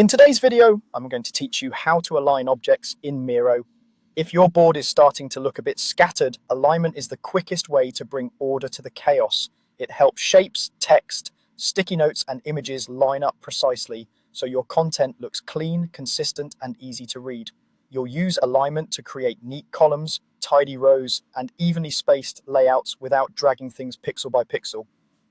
In today's video, I'm going to teach you how to align objects in Miro. If your board is starting to look a bit scattered, alignment is the quickest way to bring order to the chaos. It helps shapes, text, sticky notes, and images line up precisely so your content looks clean, consistent, and easy to read. You'll use alignment to create neat columns, tidy rows, and evenly spaced layouts without dragging things pixel by pixel.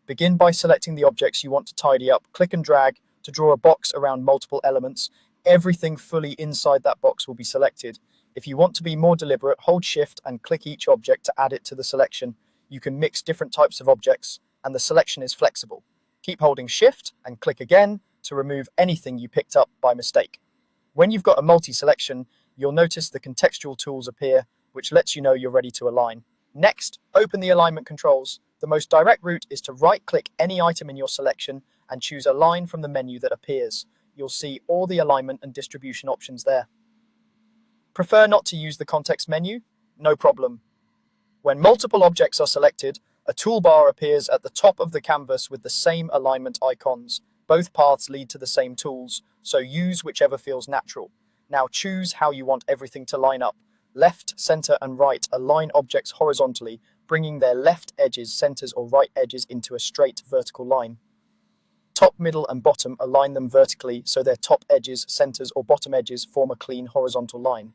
Begin by selecting the objects you want to tidy up. Click and drag to draw a box around multiple elements. Everything fully inside that box will be selected. If you want to be more deliberate, hold Shift and click each object to add it to the selection. You can mix different types of objects, and the selection is flexible. Keep holding Shift and click again to remove anything you picked up by mistake. When you've got a multi-selection, you'll notice the contextual tools appear, which lets you know you're ready to align. Next, open the alignment controls. The most direct route is to right-click any item in your selection and choose Align from the menu that appears. You'll see all the alignment and distribution options there. Prefer not to use the context menu? No problem. When multiple objects are selected, a toolbar appears at the top of the canvas with the same alignment icons. Both paths lead to the same tools, so use whichever feels natural. Now choose how you want everything to line up. Left, center, and right align objects horizontally, bringing their left edges, centers, or right edges into a straight vertical line. Top, middle, and bottom align them vertically so their top edges, centers, or bottom edges form a clean horizontal line.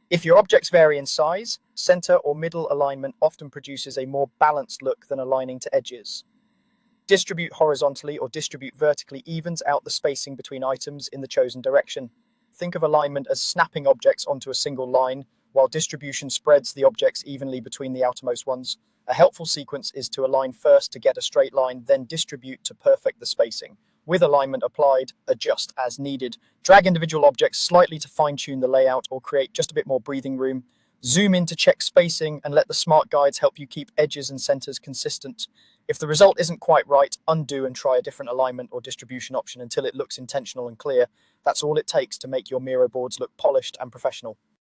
If your objects vary in size, center or middle alignment often produces a more balanced look than aligning to edges. Distribute horizontally or distribute vertically evens out the spacing between items in the chosen direction. Think of alignment as snapping objects onto a single line, while distribution spreads the objects evenly between the outermost ones. A helpful sequence is to align first to get a straight line, then distribute to perfect the spacing. With alignment applied, adjust as needed. Drag individual objects slightly to fine-tune the layout or create just a bit more breathing room. Zoom in to check spacing and let the smart guides help you keep edges and centers consistent. If the result isn't quite right, undo and try a different alignment or distribution option until it looks intentional and clear. That's all it takes to make your Miro boards look polished and professional.